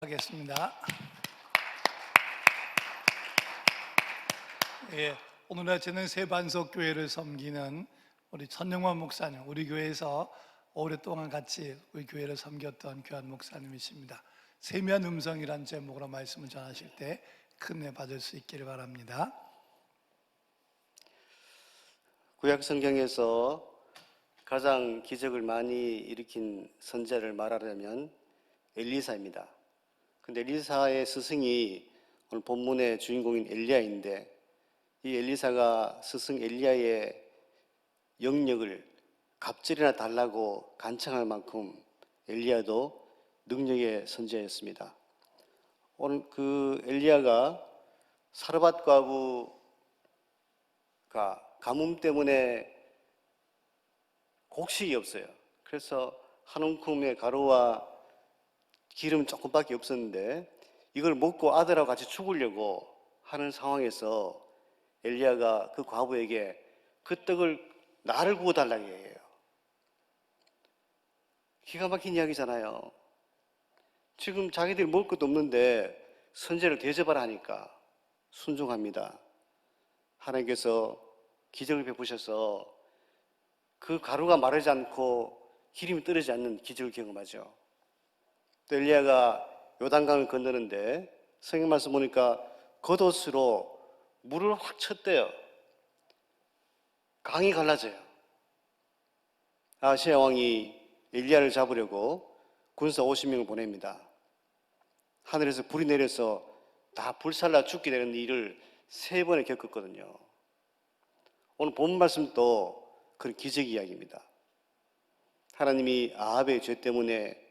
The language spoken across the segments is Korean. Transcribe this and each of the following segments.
하겠습니다. 오늘 아침은 새반석 교회를 섬기는 우리 천영환 목사님, 우리 교회에서 오랫동안 같이 우리 교회를 섬겼던 귀한 목사님이십니다. 세미한 음성이란 제목으로 말씀을 전하실 때 큰 은혜 받을 수 있기를 바랍니다. 구약 성경에서 가장 기적을 많이 일으킨 선지자를 말하려면 엘리사입니다. 근데 엘리사의 스승이 오늘 본문의 주인공인 엘리야인데, 이 엘리사가 스승 엘리야의 영역을 갑절이나 달라고 간청할 만큼 엘리야도 능력의 선지자였습니다. 오늘 그 엘리야가 사르밧 과부가 가뭄 때문에 곡식이 없어요. 그래서 한 움큼의 가루와 기름 조금밖에 없었는데 이걸 먹고 아들하고 같이 죽으려고 하는 상황에서 엘리야가 그 과부에게 그 떡을 나를 구워달라고 해요. 기가 막힌 이야기잖아요. 지금 자기들이 먹을 것도 없는데 선제를 대접하라 하니까 순종합니다. 하나님께서 기적을 베푸셔서 그 가루가 마르지 않고 기름이 떨어지지 않는 기적을 경험하죠. 또 엘리야가 요단강을 건너는데 성경 말씀 보니까 겉옷으로 물을 확 쳤대요. 강이 갈라져요. 아시아 왕이 엘리야를 잡으려고 군사 50명을 보냅니다. 하늘에서 불이 내려서 다 불살라 죽게 되는 일을 3번에 겪었거든요. 오늘 본 말씀도 그런 기적 이야기입니다. 하나님이 아합의 죄 때문에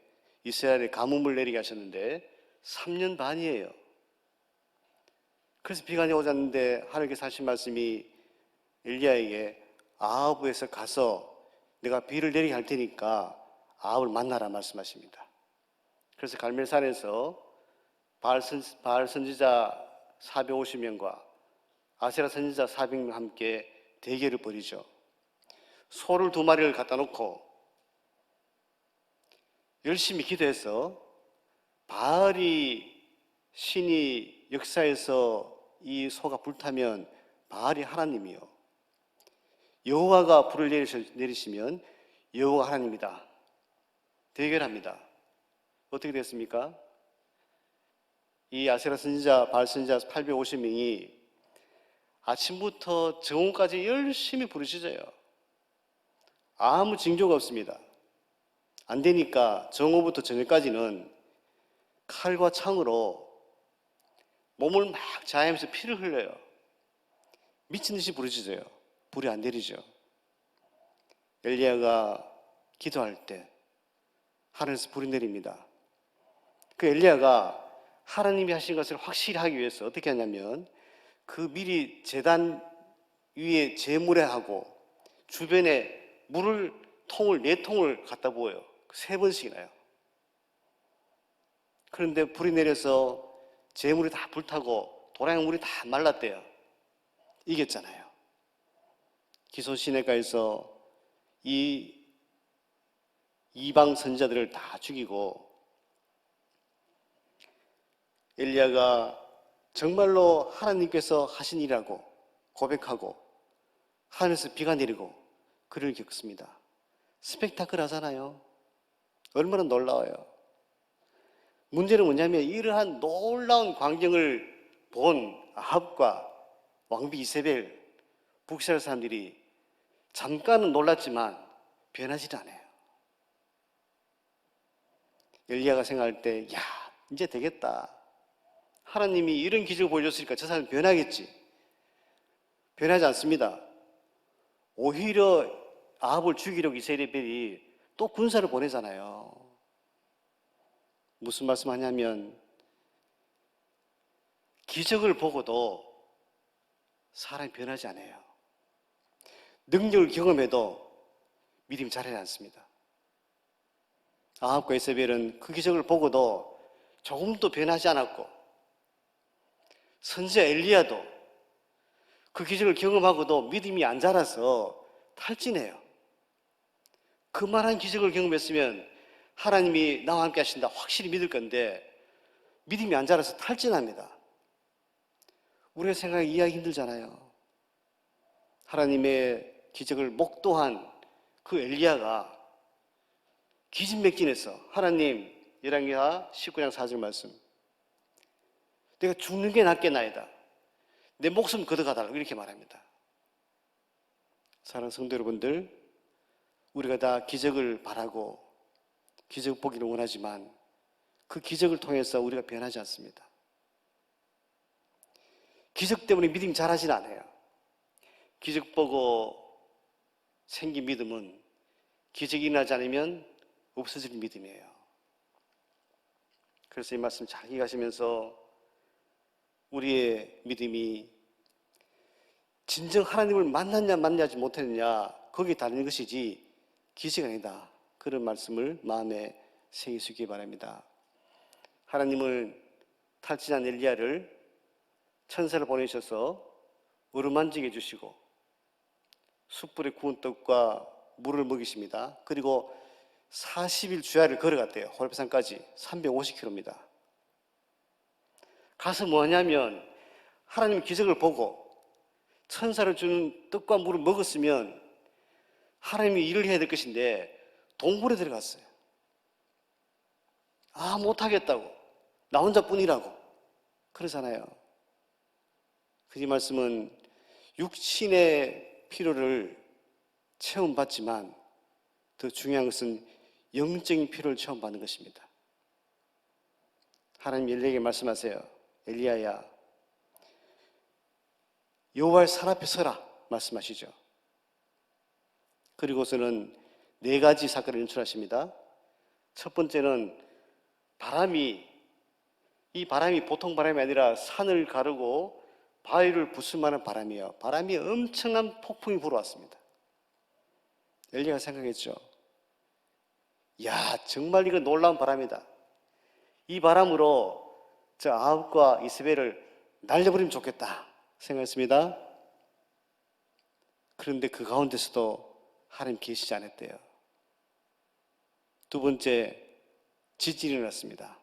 이스라엘에 가뭄을 내리게 하셨는데 3년 반이에요. 그래서 비가 오지 않는데 하나님께서 하신 말씀이 엘리야에게 아합에서 가서 내가 비를 내리게 할 테니까 아합을 만나라 말씀하십니다. 그래서 갈멜산에서 바알 선지자 450명과 아세라 선지자 400명 함께 대결을 벌이죠. 소를 2마리를 갖다 놓고 열심히 기도해서 바알이 신이 역사에서 이 소가 불타면 바알이 하나님이요, 여호와가 불을 내리시면 여호와가 하나님이다. 대결합니다. 어떻게 됐습니까? 이 아세라 선지자, 바알 선지자 850명이 아침부터 정오까지 열심히 부르짖어요. 아무 징조가 없습니다. 안 되니까 정오부터 저녁까지는 칼과 창으로 몸을 막 자하면서 피를 흘려요. 미친 듯이 부르짖어요. 불이 안 내리죠. 엘리야가 기도할 때 하늘에서 불이 내립니다. 그 엘리야가 하나님이 하신 것을 확실히 하기 위해서 어떻게 하냐면 그 미리 제단 위에 재무례하고 주변에 물을 4통을 갖다 부어요. 3번씩이나요. 그런데 불이 내려서 재물이 다 불타고 도량물이 다 말랐대요. 이겼잖아요. 기손 시내가에서 이 이방 선지자들을 다 죽이고 엘리야가 정말로 하나님께서 하신 일이라고 고백하고 하늘에서 비가 내리고 그를 겪습니다. 스펙타클 하잖아요. 얼마나 놀라워요. 문제는 뭐냐면 이러한 놀라운 광경을 본 아합과 왕비 이세벨, 북이스라엘 사람들이 잠깐은 놀랐지만 변하지 않아요. 엘리야가 생각할 때 야, 이제 되겠다. 하나님이 이런 기적을 보여줬으니까 저 사람은 변하겠지. 변하지 않습니다. 오히려 아합을 죽이려고 이세벨이 또 군사를 보내잖아요. 무슨 말씀하냐면 기적을 보고도 사람이 변하지 않아요. 능력을 경험해도 믿음이 자라지 않습니다. 아합과 이세벨은 그 기적을 보고도 조금도 변하지 않았고 선지자 엘리야도 그 기적을 경험하고도 믿음이 안 자라서 탈진해요. 그만한 기적을 경험했으면 하나님이 나와 함께 하신다 확실히 믿을 건데 믿음이 안 자라서 탈진합니다. 우리가 생각하기 이해하기 힘들잖아요. 하나님의 기적을 목도한 그 엘리야가 기진맥진해서 하나님, 열왕기하 19장 4절 말씀, 내가 죽는 게 낫겠나이다, 내 목숨 걷어가달라고 이렇게 말합니다. 사랑하는 성도 여러분들, 우리가 다 기적을 바라고 기적 보기를 원하지만 그 기적을 통해서 우리가 변하지 않습니다. 기적 때문에 믿음이 자라진 않아요. 기적 보고 생긴 믿음은 기적이 일어나지 않으면 없어질 믿음이에요. 그래서 이 말씀 잘 기억하시면서 우리의 믿음이 진정 하나님을 만났냐 만나지 못했느냐 거기에 달린 것이지 기적이 아니다, 그런 말씀을 마음에 새기시기 바랍니다. 하나님을 탈진한 엘리야를 천사를 보내셔서 어루만지게 해주시고 숯불에 구운 떡과 물을 먹이십니다. 그리고 40일 주야를 걸어갔대요. 호렙산까지 350km입니다. 가서 뭐냐면 하나님 기적을 보고 천사를 주는 떡과 물을 먹었으면 하나님이 일을 해야 될 것인데 동굴에 들어갔어요. 못하겠다고, 나 혼자뿐이라고 그러잖아요. 그 말씀은 육신의 필요를 체험받지만 더 중요한 것은 영적인 필요를 체험받는 것입니다. 하나님 엘리야에게 말씀하세요. 엘리야야, 여호와의 산 앞에 서라 말씀하시죠. 그리고서는 4가지 사건을 연출하십니다. 첫 번째는 이 바람이 보통 바람이 아니라 산을 가르고 바위를 부술 만한 바람이에요. 바람이 엄청난 폭풍이 불어왔습니다. 엘리야가 생각했죠. 야, 정말 이거 놀라운 바람이다. 이 바람으로 저 아합과 이세벨을 날려버리면 좋겠다 생각했습니다. 그런데 그 가운데서도 하나님 계시지 않았대요. 두 번째, 지진이 일어났습니다.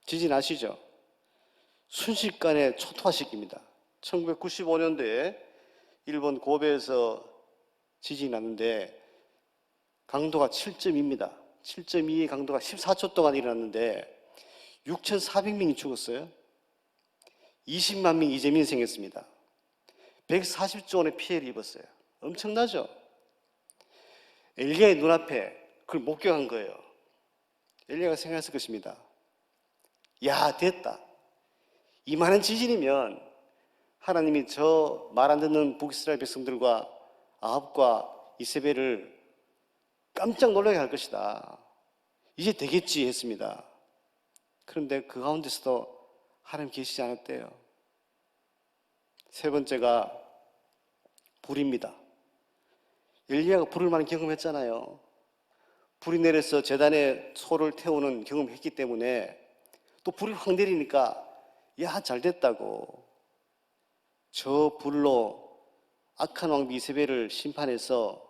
지진 아시죠? 순식간에 초토화시킵니다. 1995년도에 일본 고베에서 지진이 났는데 강도가 7.2입니다. 7.2의 강도가 14초 동안 일어났는데 6,400명이 죽었어요. 20만 명 이재민이 생겼습니다. 140조 원의 피해를 입었어요. 엄청나죠? 엘리야의 눈앞에 그걸 목격한 거예요. 엘리야가 생각했을 것입니다. 야, 됐다. 이만한 지진이면 하나님이 저 말 안 듣는 북이스라엘 백성들과 아합과 이세벨을 깜짝 놀라게 할 것이다. 이제 되겠지 했습니다. 그런데 그 가운데서도 하나님 계시지 않았대요. 세 번째가 불입니다. 엘리야가 불을 많이 경험했잖아요. 불이 내려서 제단에 소를 태우는 경험을 했기 때문에 또 불이 확 내리니까 야, 잘 됐다고 저 불로 악한 왕비 이세벨을 심판해서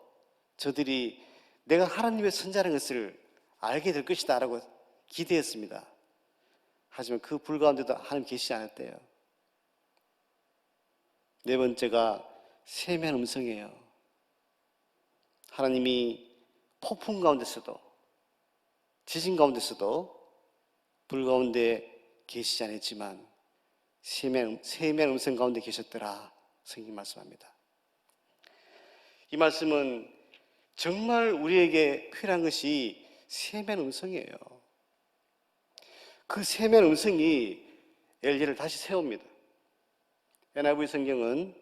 저들이 내가 하나님의 선자라는 것을 알게 될 것이다 라고 기대했습니다. 하지만 그 불 가운데도 하나님 계시지 않았대요. 네 번째가 세미한 음성이에요. 하나님이 폭풍 가운데서도 지진 가운데서도 불 가운데 계시지 않았지만 세미한 음성 가운데 계셨더라 성경이 말씀합니다. 이 말씀은 정말 우리에게 필요한 것이 세미한 음성이에요. 그 세미한 음성이 엘리야를 다시 세웁니다. NIV 성경은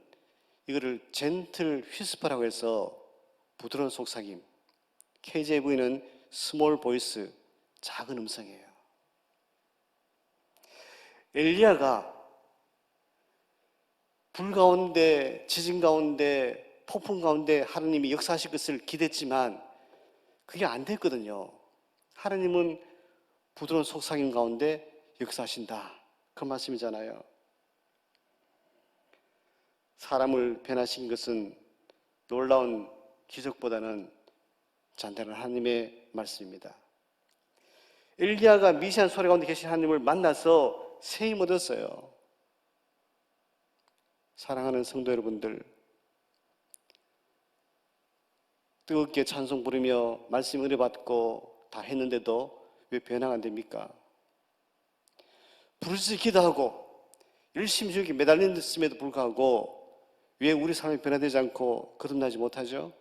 이거를 젠틀 휘스퍼라고 해서 부드러운 속삭임, KJV는 스몰 보이스, 작은 음성이에요. 엘리야가 불 가운데, 지진 가운데, 폭풍 가운데 하나님이 역사하실 것을 기대했지만 그게 안 됐거든요. 하나님은 부드러운 속삭임 가운데 역사하신다. 그 말씀이잖아요. 사람을 변화시킨 것은 놀라운 기적보다는 잔잔한 하나님의 말씀입니다. 엘리야가 미세한 소리 가운데 계신 하나님을 만나서 새 힘 얻었어요. 사랑하는 성도 여러분들, 뜨겁게 찬송 부르며 말씀 은혜 받고 다 했는데도 왜 변화가 안 됩니까? 부르짖어 기도하고 열심히 주님께 매달렸음에도 불구하고 왜 우리 삶이 변화되지 않고 거듭나지 못하죠?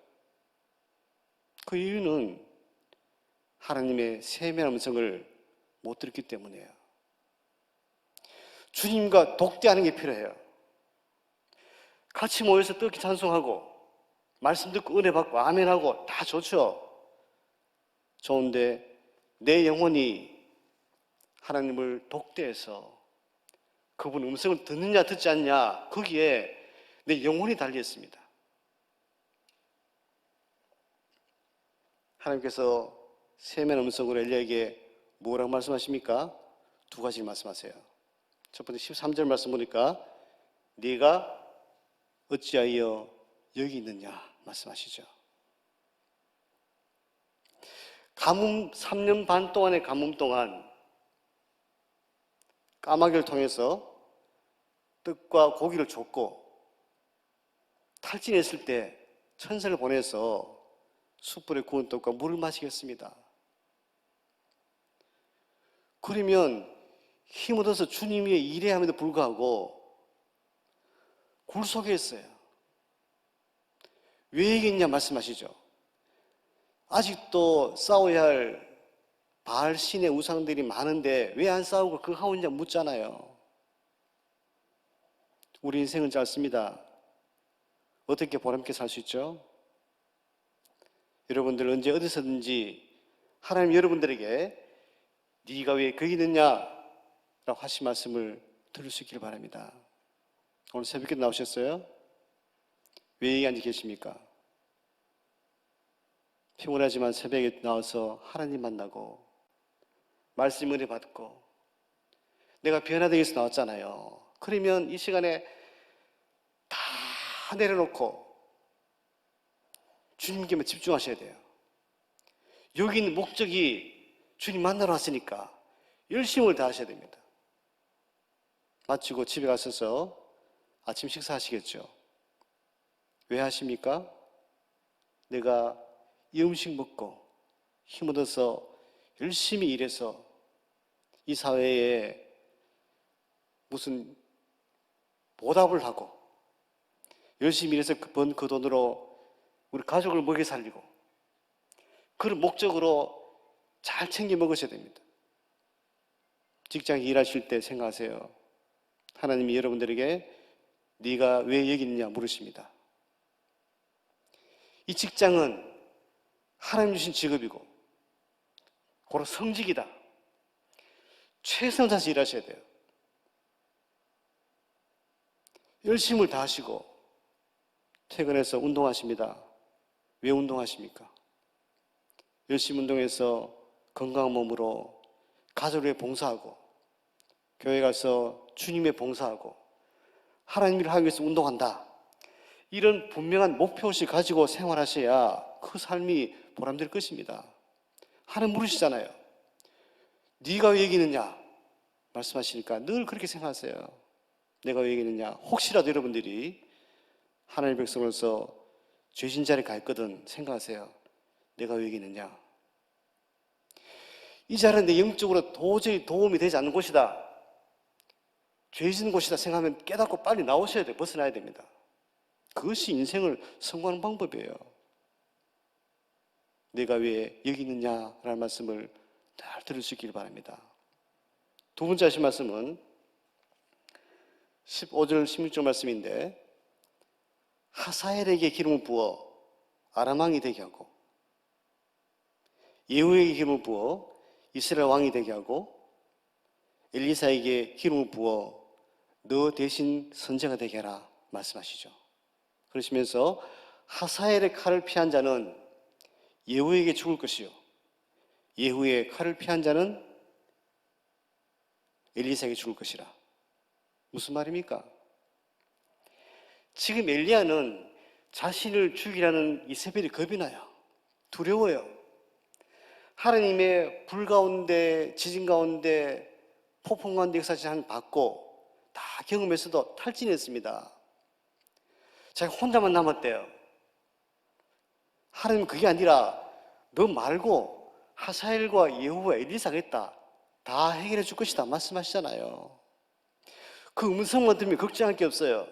그 이유는 하나님의 세미한 음성을 못 들었기 때문이에요. 주님과 독대하는 게 필요해요. 같이 모여서 뜨겁게 찬송하고 말씀 듣고 은혜 받고 아멘하고 다 좋죠. 좋은데 내 영혼이 하나님을 독대해서 그분 음성을 듣느냐 듣지 않냐, 거기에 내 영혼이 달려 있습니다. 하나님께서 세미한 음성으로 엘리야에게 뭐라고 말씀하십니까? 두 가지를 말씀하세요. 첫 번째 13절 말씀 보니까 네가 어찌하여 여기 있느냐 말씀하시죠. 가뭄 3년 반 동안의 가뭄 동안 까마귀를 통해서 떡과 고기를 줬고 탈진했을 때 천사를 보내서 숯불에 구운 떡과 물을 마시겠습니다. 그러면 힘 얻어서 주님 위에 일해야 함에도 불구하고 굴 속에 있어요. 왜 얘기했냐 말씀하시죠. 아직도 싸워야 할 바알 신의 우상들이 많은데 왜 안 싸우고 그거 하고 있냐 묻잖아요. 우리 인생은 짧습니다. 어떻게 보람있게 살 수 있죠? 여러분들 언제 어디서든지 하나님 여러분들에게 네가 왜 거기 있느냐 라고 하신 말씀을 들을 수 있기를 바랍니다. 오늘 새벽에 나오셨어요? 왜 여기 앉아 계십니까? 피곤하지만 새벽에 나와서 하나님 만나고 말씀 은혜 받고 내가 변화되기 위해서 나왔잖아요. 그러면 이 시간에 다 내려놓고 주님께만 집중하셔야 돼요. 여기 있는 목적이 주님 만나러 왔으니까 열심을 다하셔야 됩니다. 마치고 집에 가셔서 아침 식사하시겠죠. 왜 하십니까? 내가 이 음식 먹고 힘 얻어서 열심히 일해서 이 사회에 무슨 보답을 하고 열심히 일해서 번 그 돈으로 우리 가족을 먹여 살리고 그런 목적으로 잘 챙겨 먹으셔야 됩니다. 직장 일하실 때 생각하세요. 하나님이 여러분들에게 네가 왜 여기 있느냐 물으십니다. 이 직장은 하나님 주신 직업이고 고로 성직이다. 최선을 다해서 일하셔야 돼요. 열심을 다하시고 퇴근해서 운동하십니다. 왜 운동하십니까? 열심히 운동해서 건강한 몸으로 가족을 위해 봉사하고 교회 가서 주님의 봉사하고 하나님 일을 하기 위해서 운동한다. 이런 분명한 목표의식을 가지고 생활하셔야 그 삶이 보람될 것입니다. 하나님 물으시잖아요. 네가 왜 여기 있느냐 말씀하시니까 늘 그렇게 생각하세요. 내가 왜 여기 있느냐. 혹시라도 여러분들이 하나님의 백성으로서 죄진 자리에 가 있거든 생각하세요. 내가 왜 여기 있느냐. 이 자리는 내 영적으로 도저히 도움이 되지 않는 곳이다. 죄진 곳이다 생각하면 깨닫고 빨리 나오셔야 돼요. 벗어나야 됩니다. 그것이 인생을 성공하는 방법이에요. 내가 왜 여기 있느냐라는 말씀을 잘 들을 수 있기를 바랍니다. 두 번째 하신 말씀은 15절 16절 말씀인데 하사엘에게 기름을 부어 아람 왕이 되게 하고 예후에게 기름을 부어 이스라엘 왕이 되게 하고 엘리사에게 기름을 부어 너 대신 선지자가 되게 하라 말씀하시죠. 그러시면서 하사엘의 칼을 피한 자는 예후에게 죽을 것이요 예후의 칼을 피한 자는 엘리사에게 죽을 것이라. 무슨 말입니까? 지금 엘리야는 자신을 죽이라는 이세벨이 겁이 나요. 두려워요. 하나님의 불 가운데, 지진 가운데, 폭풍 가운데 역사를 받고 다 경험해서도 탈진했습니다. 자기 혼자만 남았대요. 하나님은 그게 아니라 너 말고 하사엘과 예후와 엘리사가 있다. 다 해결해 줄 것이다 말씀하시잖아요. 그 음성만 들으면 걱정할 게 없어요.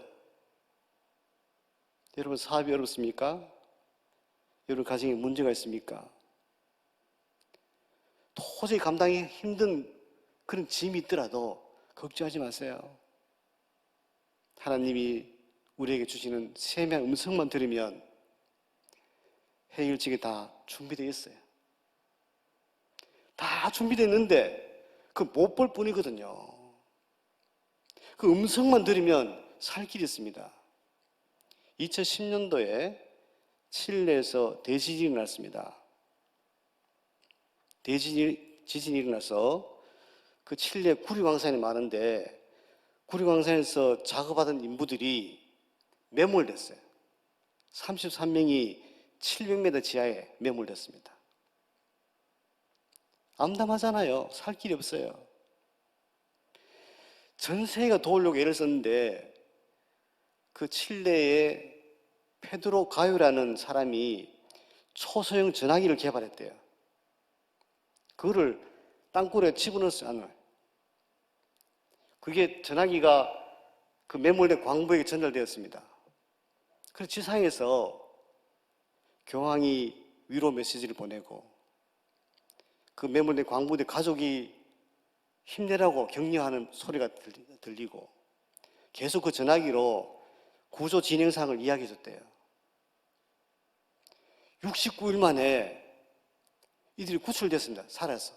여러분, 사업이 어렵습니까? 여러분, 가정에 문제가 있습니까? 도저히 감당이 힘든 그런 짐이 있더라도 걱정하지 마세요. 하나님이 우리에게 주시는 세미한 음성만 들으면 해결책이 다 준비되어 있어요. 다 준비됐는데 그 못 볼 뿐이거든요. 그 음성만 들으면 살 길이 있습니다. 2010년도에 칠레에서 대지진이 일어났습니다. 지진이 일어나서 그 칠레 구리광산이 많은데 구리광산에서 작업하던 인부들이 매몰됐어요. 33명이 700m 지하에 매몰됐습니다. 암담하잖아요. 살 길이 없어요. 전 세계가 도우려고 애를 썼는데 그 칠레의 페드로 가요라는 사람이 초소형 전화기를 개발했대요. 그거를 땅굴에 집어넣었어요, 안을. 그게 전화기가 그 매몰된 광부에게 전달되었습니다. 그래서 지상에서 교황이 위로 메시지를 보내고 그 매몰된 광부들 가족이 힘내라고 격려하는 소리가 들리고 계속 그 전화기로 구조 진행 사항을 이야기해 줬대요. 69일 만에 이들이 구출됐습니다. 살아서.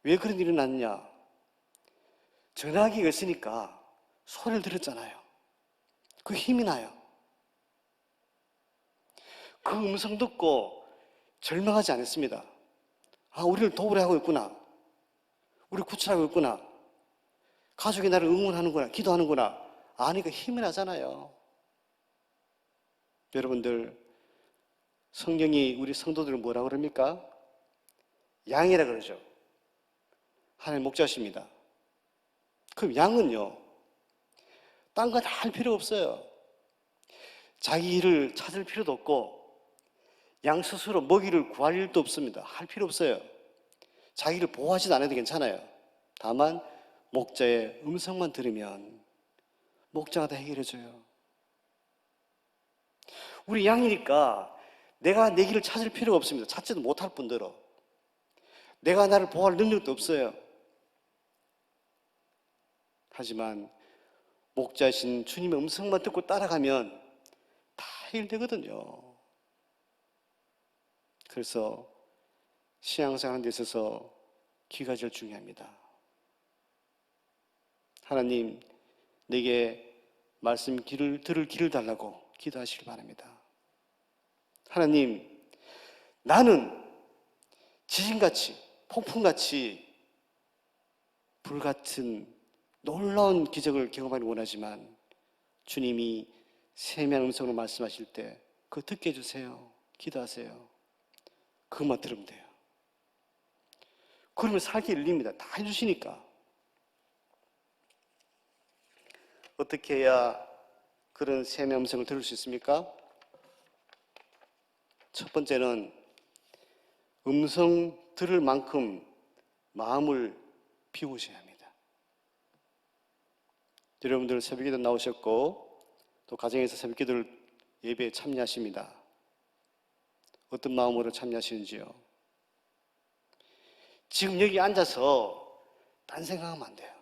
왜 그런 일이 났냐? 전화기가 있으니까 소리를 들었잖아요. 그 힘이 나요. 그 음성 듣고 절망하지 않았습니다. 아, 우리를 도우려 하고 있구나. 우리 구출하고 있구나. 가족이 나를 응원하는구나. 기도하는구나. 아니까 힘이 나잖아요. 여러분들, 성경이 우리 성도들을 뭐라 그럽니까? 양이라 그러죠. 하나님 목자십니다. 그럼 양은요, 딴 거 다 할 필요 없어요. 자기 일을 찾을 필요도 없고 양 스스로 먹이를 구할 일도 없습니다. 할 필요 없어요. 자기를 보호하지도 않아도 괜찮아요. 다만 목자의 음성만 들으면 목자가 다 해결해줘요. 우리 양이니까 내가 내 길을 찾을 필요가 없습니다. 찾지도 못할 뿐더러 내가 나를 보호할 능력도 없어요. 하지만 목자신 주님의 음성만 듣고 따라가면 다 해결되거든요. 그래서 신앙생활하는 데 있어서 귀가 제일 중요합니다. 하나님, 내게 말씀 들을 길을 달라고 기도하시기 바랍니다. 하나님, 나는 지진같이, 폭풍같이 불같은 놀라운 기적을 경험하기 원하지만 주님이 세미한 음성으로 말씀하실 때 그거 듣게 해주세요. 기도하세요. 그것만 들으면 돼요. 그러면 살기 열립니다. 다 해주시니까. 어떻게 해야 그런 세미한 음성을 들을 수 있습니까? 첫 번째는 음성 들을 만큼 마음을 비우셔야 합니다. 여러분들 새벽기도 나오셨고 또 가정에서 새벽기도를 예배에 참여하십니다. 어떤 마음으로 참여하시는지요? 지금 여기 앉아서 딴 생각하면 안 돼요.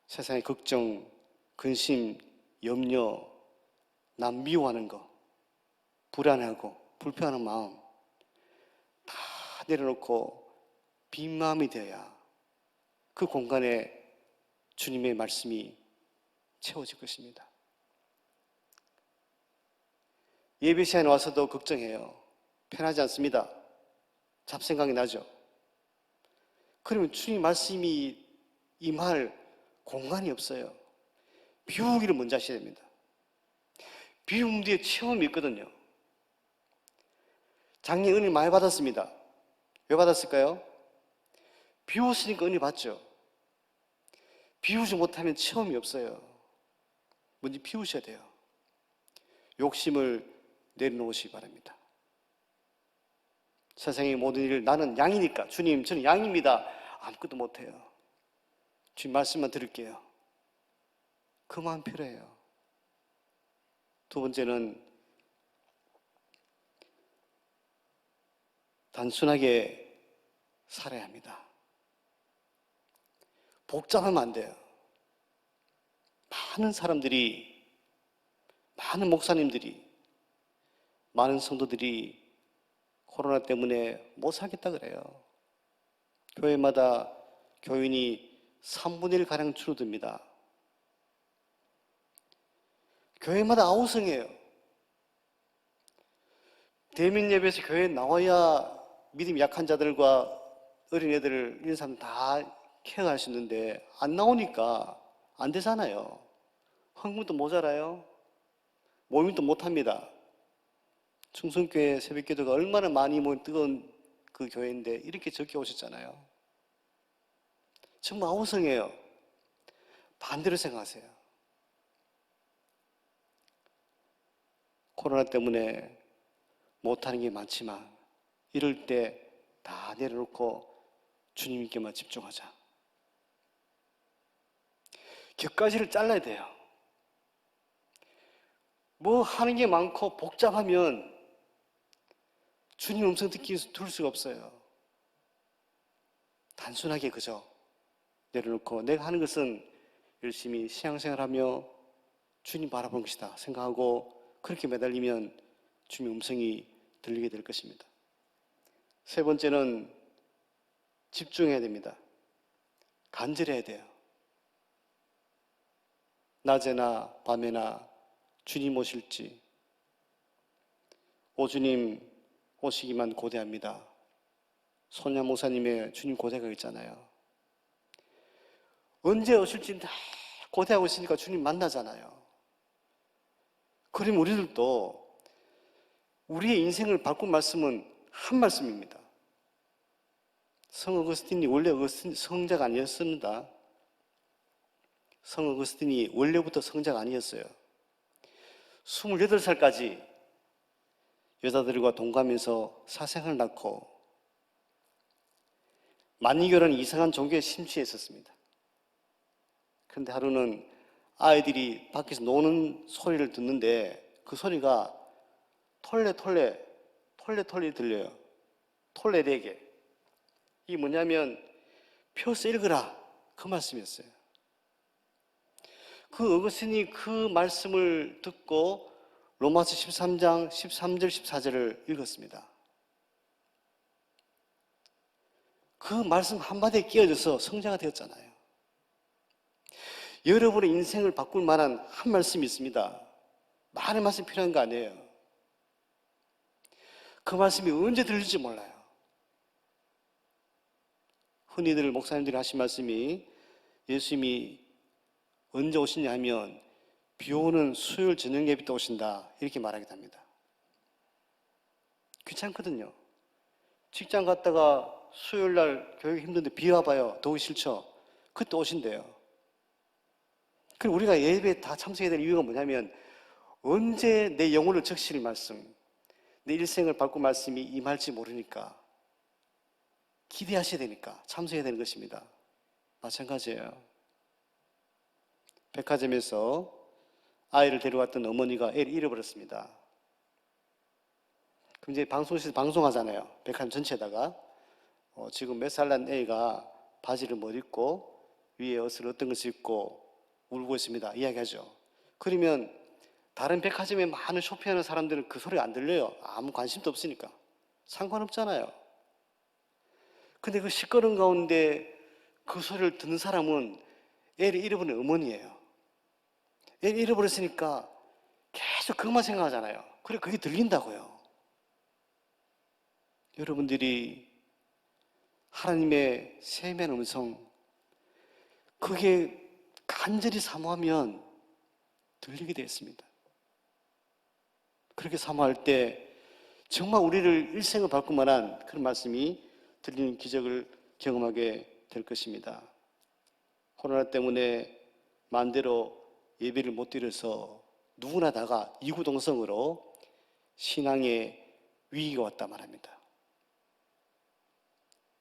세상의 걱정, 근심, 염려, 남 미워하는 거, 불안하고 불편한 마음 다 내려놓고 빈 마음이 되어야 그 공간에 주님의 말씀이 채워질 것입니다. 예배 시간에 와서도 걱정해요. 편하지 않습니다. 잡생각이 나죠. 그러면 주님 말씀이 임할 공간이 없어요. 비우기를 먼저 하셔야 됩니다. 비움 뒤에 체험이 있거든요. 작년에 은혜 많이 받았습니다. 왜 받았을까요? 비웠으니까 은혜 받죠. 비우지 못하면 체험이 없어요. 먼저 비우셔야 돼요. 욕심을 내려놓으시기 바랍니다. 세상의 모든 일을 나는 양이니까, 주님 저는 양입니다. 아무것도 못해요. 주님 말씀만 들을게요. 그 마음 필요해요. 두 번째는 단순하게 살아야 합니다. 복잡하면 안 돼요. 많은 사람들이, 많은 목사님들이, 많은 성도들이 코로나 때문에 못 살겠다 그래요. 교회마다 교인이 3분의 1가량 줄어듭니다. 교회마다 아우성이에요. 대면 예배에서 교회에 나와야 믿음이 약한 자들과 어린애들을 이런 사람 다 케어할 수 있는데 안 나오니까 안 되잖아요. 헌금도 모자라요. 모임도 못합니다. 충성교회 새벽기도가 얼마나 많이 모인 뜨거운 그 교회인데 이렇게 적게 오셨잖아요. 정말 아우성이에요. 반대로 생각하세요. 코로나 때문에 못하는 게 많지만 이럴 때 다 내려놓고 주님께만 집중하자. 곁가지를 잘라야 돼요. 뭐 하는 게 많고 복잡하면 주님 음성 들을 수가 없어요. 단순하게 그저 내려놓고 내가 하는 것은 열심히 신앙생활하며 주님 바라보는 것이다 생각하고 그렇게 매달리면 주님 음성이 들리게 될 것입니다. 세 번째는 집중해야 됩니다. 간절해야 돼요. 낮에나 밤에나 주님 오실지, 오 주님 오시기만 고대합니다. 손야 목사님의 주님 고대가 있잖아요. 언제 오실지 다 고대하고 있으니까 주님 만나잖아요. 그럼 우리들도 우리의 인생을 바꾼 말씀은 한 말씀입니다. 성 어거스틴이 원래 성자가 아니었습니다. 성 어거스틴이 원래부터 성자가 아니었어요. 28살까지 여자들과 동감해서 사생을 낳고 만이교라는 이상한 종교에 심취했었습니다. 그런데 하루는 아이들이 밖에서 노는 소리를 듣는데 그 소리가 톨레 들려요. 톨레되게. 이게 뭐냐면 펴서 읽으라 그 말씀이었어요. 그 어거스틴이 그 말씀을 듣고 로마서 13장 13절 14절을 읽었습니다. 그 말씀 한마디에 끼어져서 성자가 되었잖아요. 여러분의 인생을 바꿀 만한 한 말씀이 있습니다. 많은 말씀이 필요한 거 아니에요. 그 말씀이 언제 들릴지 몰라요. 흔히들 목사님들이 하신 말씀이 예수님이 언제 오시냐 하면 비 오는 수요일 저녁 예배 때 오신다 이렇게 말하기도 합니다. 귀찮거든요. 직장 갔다가 수요일 날 교육 힘든데 비 와봐요. 더우기 싫죠. 그때 오신대요. 그리고 우리가 예배에 다 참석해야 될 이유가 뭐냐면 언제 내 영혼을 적실 말씀, 내 일생을 바꿀 말씀이 임할지 모르니까 기대하셔야 되니까 참석해야 되는 것입니다. 마찬가지예요. 백화점에서 아이를 데려왔던 어머니가 애를 잃어버렸습니다. 그럼 이제 방송실에서 방송하잖아요. 백화점 전체에다가 지금 몇 살 난 애가 바지를 못 입고 위에 옷을 어떤 것을 입고 울고 있습니다. 이야기하죠. 그러면 다른 백화점에 많은 쇼핑하는 사람들은 그 소리가 안 들려요. 아무 관심도 없으니까. 상관없잖아요. 근데 그 시끄러운 가운데 그 소리를 듣는 사람은 애를 잃어버린 어머니예요. 애를 잃어버렸으니까 계속 그것만 생각하잖아요. 그래, 그게 들린다고요. 여러분들이 하나님의 세미한 음성, 그게 간절히 사모하면 들리게 되어 있습니다. 그렇게 사모할 때 정말 우리를 일생을 바꿀 만한 그런 말씀이 들리는 기적을 경험하게 될 것입니다. 코로나 때문에 마음대로 예배를 못 드려서 누구나 다가 이구동성으로 신앙의 위기가 왔다 말합니다.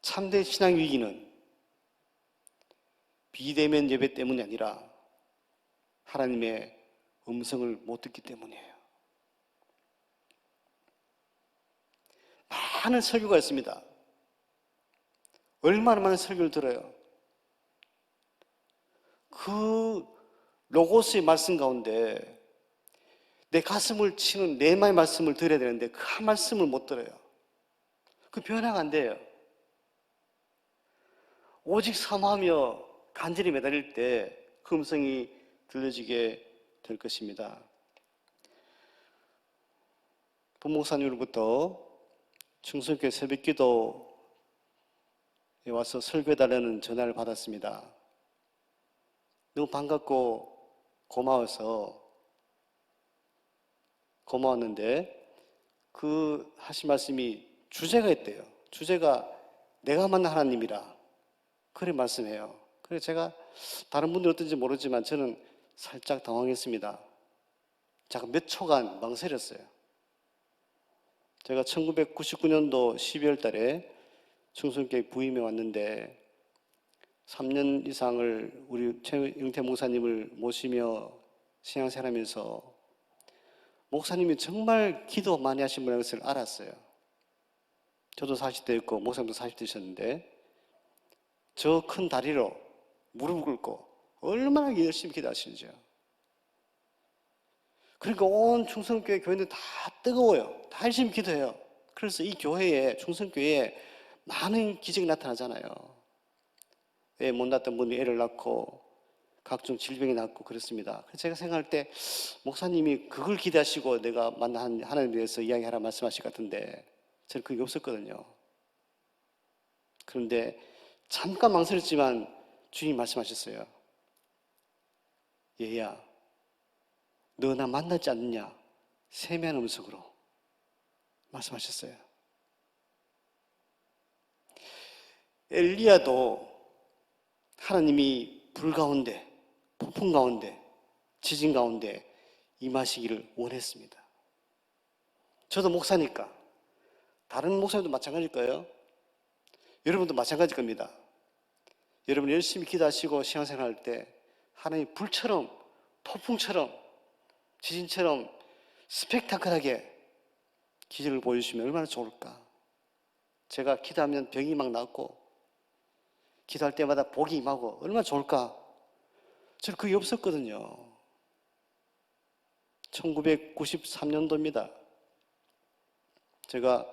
참된 신앙 위기는 비대면 예배 때문이 아니라 하나님의 음성을 못 듣기 때문이에요. 많은 설교가 있습니다. 얼마나 많은 설교를 들어요. 그 로고스의 말씀 가운데 내 가슴을 치는 네마의 말씀을 들어야 되는데 그 한 말씀을 못 들어요. 그 변화가 안 돼요. 오직 사모하며 간절히 매달릴 때 그 음성이 들려지게 될 것입니다. 부목사님으로부터 충성교회 새벽기도에 와서 설교해달라는 전화를 받았습니다. 너무 반갑고 고마웠는데 그 하신 말씀이 주제가 있대요. 주제가 내가 만난 하나님이라 그래 말씀해요. 그래서 제가 다른 분들 어떤지 모르지만 저는 살짝 당황했습니다. 잠깐 몇 초간 망설였어요. 제가 1999년도 12월 달에 충성교회 부임해 왔는데 3년 이상을 우리 최영태 목사님을 모시며 신앙생활하면서 목사님이 정말 기도 많이 하신 분이라는 것을 알았어요. 저도 40대였고 목사님도 40대셨는데 저 큰 다리로 무릎을 꿇고 얼마나 열심히 기도하시는지요. 그러니까 온 충성교회 교인들 다 뜨거워요. 다 열심히 기도해요. 그래서 이 교회에 충성교회에 많은 기적이 나타나잖아요. 애 못 낳았던 분이 애를 낳고 각종 질병이 낫고 그렇습니다. 그래서 제가 생각할 때 목사님이 그걸 기대하시고 내가 만난 하나님에 대해서 이야기하라 말씀하실 것 같은데 저는 그게 없었거든요. 그런데 잠깐 망설였지만 주님이 말씀하셨어요. 얘야, 너 나 만나지 않느냐? 세미한 음성으로 말씀하셨어요. 엘리야도 하나님이 불 가운데, 폭풍 가운데, 지진 가운데 임하시기를 원했습니다. 저도 목사니까 다른 목사님도 마찬가지일 거예요. 여러분도 마찬가지일 겁니다. 여러분 열심히 기도하시고 신앙생활 할 때 하나님이 불처럼, 폭풍처럼, 지진처럼 스펙타클하게 기적을 보여주시면 얼마나 좋을까. 제가 기도하면 병이 막 낫고 기도할 때마다 복이 임하고 얼마나 좋을까. 저는 그게 없었거든요. 1993년도입니다. 제가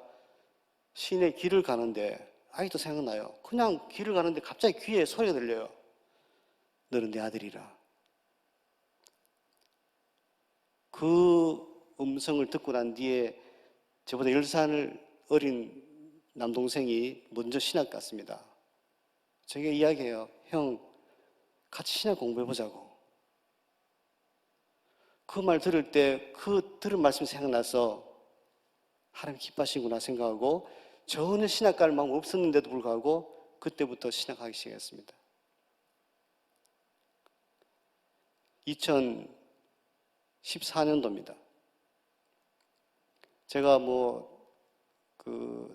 시내 길을 가는데 아직도 생각나요. 그냥 길을 가는데 갑자기 귀에 소리가 들려요. 너는 내 아들이라. 그 음성을 듣고 난 뒤에 저보다 10살 어린 남동생이 먼저 신학 갔습니다. 제게 이야기해요. 형, 같이 신학 공부해보자고. 그 말 들을 때 그 들은 말씀이 생각나서 하나님 기뻐하시구나 생각하고 전혀 신학 갈 마음 없었는데도 불구하고 그때부터 신학하기 시작했습니다. 2014년도입니다. 제가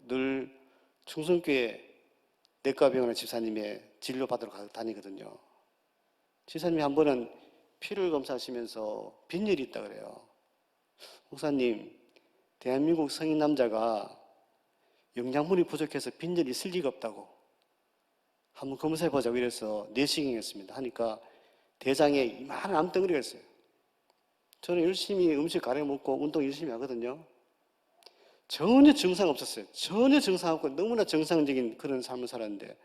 늘 충성교회 내과병원의 집사님의 진료받으러 다니거든요. 집사님이 한 번은 피를 검사하시면서 빈혈이 있다 그래요. 목사님, 대한민국 성인 남자가 영양분이 부족해서 빈혈이 있을 리가 없다고 한번 검사해보자고 이래서 내시경 했습니다. 하니까 대장에 이만한 암덩어리가 있어요. 저는 열심히 음식 가려 먹고 운동 열심히 하거든요. 전혀 증상 없었어요. 전혀 증상 없고 너무나 정상적인 그런 삶을 살았는데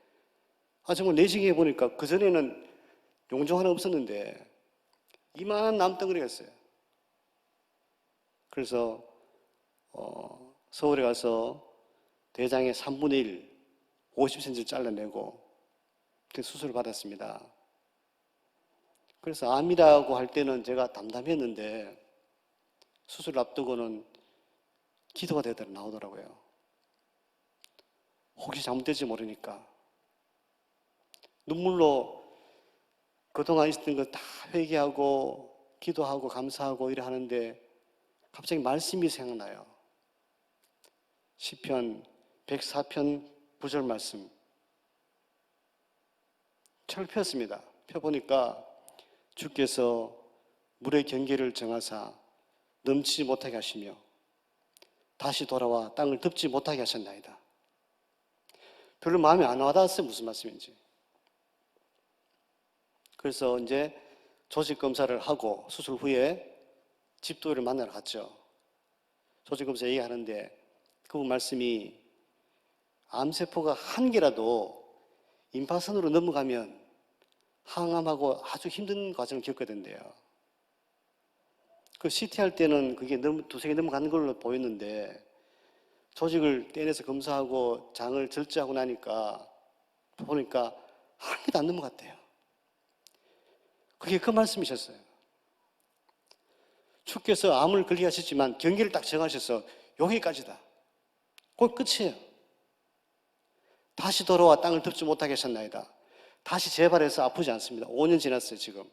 정말 내시경 해보니까 그전에는 용종 하나 없었는데 이만한 암덩어리가 있어요. 그래서 서울에 가서 대장의 3분의 1, 50cm를 잘라내고 수술을 받았습니다. 그래서 암이라고 할 때는 제가 담담했는데 수술을 앞두고는 기도가 되더라 나오더라고요. 혹시 잘못될지 모르니까 눈물로 그동안 있었던 거 다 회개하고 기도하고 감사하고 이래 하는데 갑자기 말씀이 생각나요. 시편 104편 9절 말씀. 책을 폈습니다. 펴보니까 주께서 물의 경계를 정하사 넘치지 못하게 하시며 다시 돌아와 땅을 덮지 못하게 하셨나이다. 별로 마음에 안 와닿았어요. 무슨 말씀인지. 그래서 이제 조직 검사를 하고 수술 후에 집도의를 만나러 갔죠. 조직 검사 얘기하는데 그분 말씀이 암세포가 한 개라도 임파선으로 넘어가면 항암하고 아주 힘든 과정을 겪어야 된대요. 그 CT 할 때는 그게 두세 개 넘어가는 걸로 보였는데 조직을 떼내서 검사하고 장을 절제하고 나니까 보니까 한 개도 안 넘어갔대요. 그게 그 말씀이셨어요. 주께서 암을 걸리게 하셨지만 경계를 딱 정하셔서 여기까지다. 그건 끝이에요. 다시 돌아와 땅을 덮지 못하게 하셨나이다. 다시 재발해서 아프지 않습니다. 5년 지났어요 지금.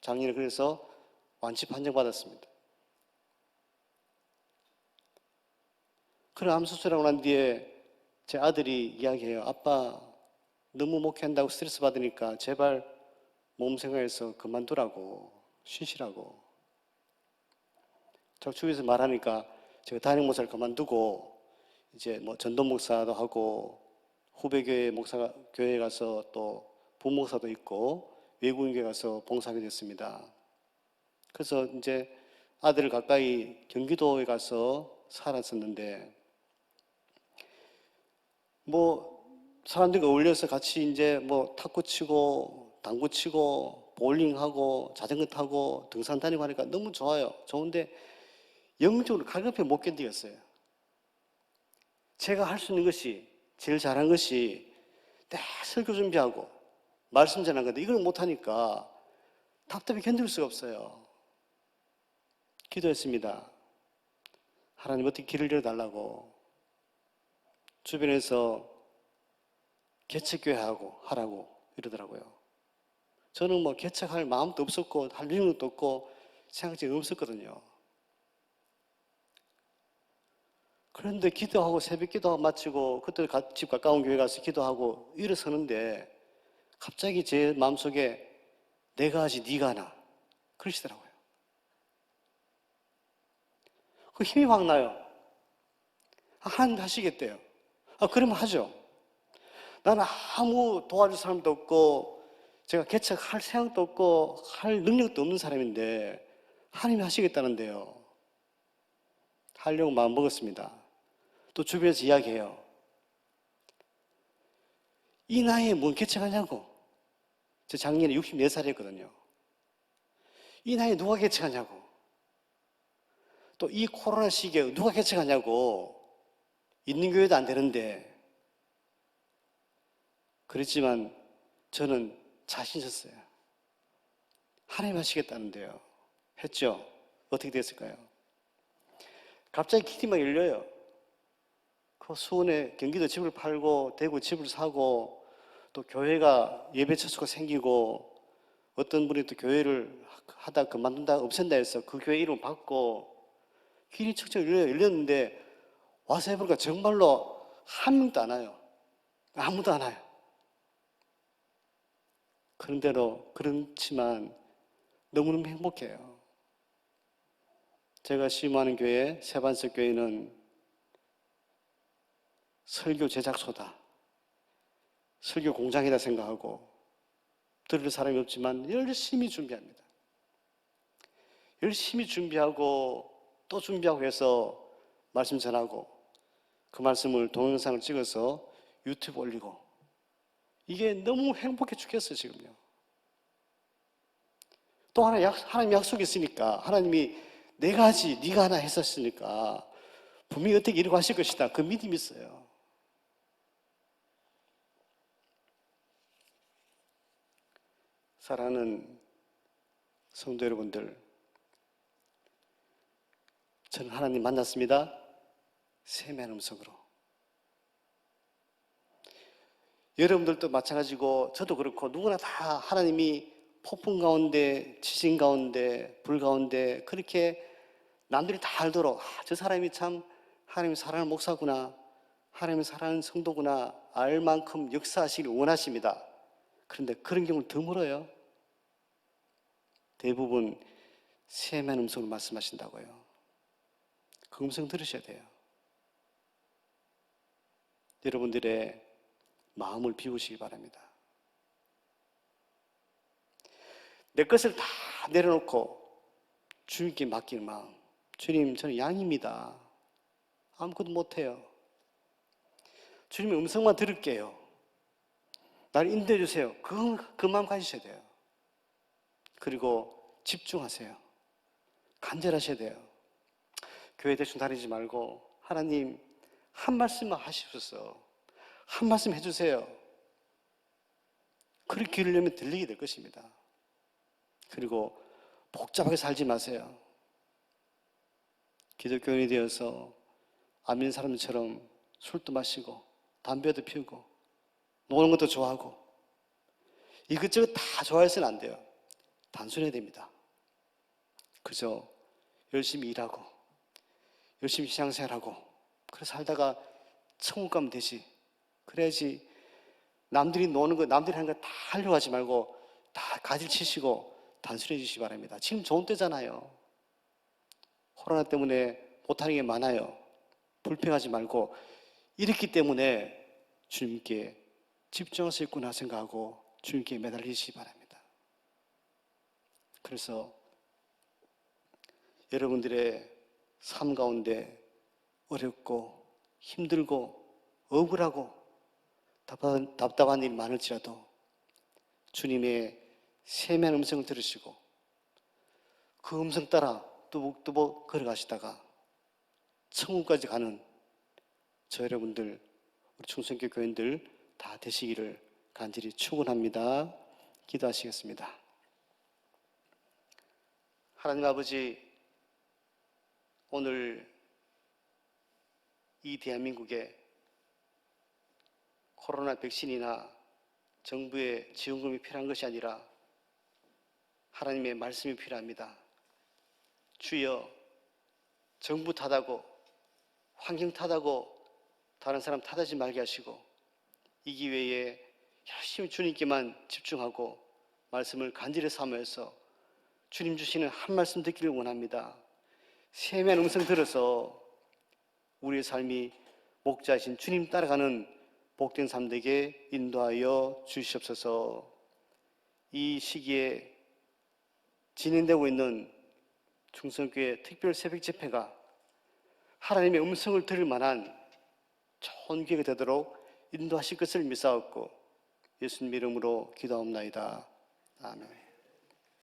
작년에 그래서 완치 판정받았습니다. 그런 암 수술하고 난 뒤에 제 아들이 이야기해요. 아빠 너무 목회한다고 스트레스 받으니까 제발 몸 생각해서 그만두라고 쉬시라고. 저 주위에서 말하니까 제가 담임 목사를 그만두고 이제 뭐 전도 목사도 하고 후배 교회 목사가 교회에 가서 또 부목사도 있고 외국인 교회 가서 봉사하게 됐습니다. 그래서 이제 아들을 가까이 경기도에 가서 살았었는데 뭐 사람들과 어울려서 같이 이제 뭐 탁구 치고 당구 치고 보울링하고 자전거 타고 등산 다니고 하니까 너무 좋아요. 좋은데 영적으로 갈급해 못 견디겠어요. 제가 할 수 있는 것이 제일 잘한 것이 내 설교 준비하고 말씀 전하는 건데 이걸 못하니까 답답해 견딜 수가 없어요. 기도했습니다. 하나님 어떻게 길을 열어달라고. 주변에서 개척교회 하라고 이러더라고요. 저는 뭐 개척할 마음도 없었고 할 능력도 없고 생각이 없었거든요. 그런데 기도하고 새벽 기도 마치고 그때 집 가까운 교회 가서 기도하고 일어서는데 갑자기 제 마음속에 내가 하지 네가 하나 그러시더라고요. 그 힘이 확 나요. 하나님 하시겠대요. 그러면 하죠. 나는 아무 도와줄 사람도 없고 제가 개척할 생각도 없고 할 능력도 없는 사람인데 하나님이 하시겠다는데요. 하려고 마음 먹었습니다. 또 주변에서 이야기해요. 이 나이에 뭔 개척하냐고. 저 작년에 64살이었거든요. 이 나이에 누가 개척하냐고. 또 이 코로나 시기에 누가 개척하냐고. 있는 교회도 안 되는데. 그렇지만 저는 자신 있었어요. 하나님 하시겠다는데요. 했죠. 어떻게 됐을까요? 갑자기 기디만 열려요. 그 수원에 경기도 집을 팔고 대구 집을 사고 또 교회가 예배 처소가 생기고 어떤 분이 또 교회를 하다 그만둔다 없앤다 해서 그 교회 이름을 바꾸고 길이 척척 열렸는데 와서 해보니까 정말로 한 명도 안 와요. 아무도 안 와요. 그런대로 그렇지만 너무너무 행복해요. 제가 심호하는 교회 세반석 교회는 설교 제작소다. 설교 공장이다 생각하고 들을 사람이 없지만 열심히 준비합니다. 열심히 준비하고 또 준비하고 해서 말씀 전하고 그 말씀을 동영상을 찍어서 유튜브 올리고 이게 너무 행복해 죽겠어요 지금요. 또 하나 하나님 약속이 있으니까 하나님이 내가 하지 네가 하나 했었으니까 분명히 어떻게 이루고 하실 것이다. 그 믿음이 있어요. 사랑하는 성도 여러분들, 저는 하나님 만났습니다. 세미한 음성으로. 여러분들도 마찬가지고 저도 그렇고 누구나 다 하나님이 폭풍 가운데, 지진 가운데, 불 가운데 그렇게 남들이 다 알도록 저 사람이 참 하나님을 사랑하는 목사구나, 하나님을 사랑하는 성도구나 알 만큼 역사하시길 원하십니다. 그런데 그런 경우는 드물어요. 대부분 세미한 음성으로 말씀하신다고요. 그 음성 들으셔야 돼요. 여러분들의 마음을 비우시기 바랍니다. 내 것을 다 내려놓고 주님께 맡기는 마음. 주님, 저는 양입니다. 아무것도 못해요. 주님의 음성만 들을게요. 나를 인도해 주세요. 그 마음 가지셔야 돼요. 그리고 집중하세요. 간절하셔야 돼요. 교회 대충 다니지 말고 하나님 한 말씀만 하시옵소서. 한 말씀 해주세요. 그렇게 기르려면 들리게 될 것입니다. 그리고 복잡하게 살지 마세요. 기독교인이 되어서 안 믿는 사람들처럼 술도 마시고 담배도 피우고 노는 것도 좋아하고 이것저것 다 좋아해서는 안 돼요. 단순해야 됩니다. 그저 열심히 일하고 열심히 신앙생활하고 그래 살다가 천국 가면 되지. 그래야지 남들이 노는 거 남들이 하는 거 다 하려고 하지 말고 다 가지를 치시고 단순해지시기 바랍니다. 지금 좋은 때잖아요. 코로나 때문에 못하는 게 많아요. 불평하지 말고 이렇기 때문에 주님께 집중할 수 있구나 생각하고 주님께 매달리시기 바랍니다. 그래서 여러분들의 삶 가운데 어렵고 힘들고 억울하고 답답한 일이 많을지라도 주님의 세미한 음성을 들으시고 그 음성 따라 뚜벅뚜벅 걸어가시다가 천국까지 가는 저 여러분들, 우리 충성교 교인들 다 되시기를 간절히 축원합니다. 기도하시겠습니다. 하나님 아버지, 오늘 이 대한민국에 코로나 백신이나 정부의 지원금이 필요한 것이 아니라 하나님의 말씀이 필요합니다. 주여, 정부 탓하고 환경 탓하고 다른 사람 탓하지 말게 하시고 이 기회에 열심히 주님께만 집중하고 말씀을 간절히 삼아서 주님 주시는 한 말씀 듣기를 원합니다. 세미한 음성 들어서 우리의 삶이 목자이신 주님 따라가는 복된 삶 되게 인도하여 주시옵소서. 이 시기에 진행되고 있는 충성교회 특별 새벽 집회가 하나님의 음성을 들을 만한 좋은 기회가 되도록 인도하실 것을 믿사옵고 예수님 이름으로 기도하옵나이다. 아멘.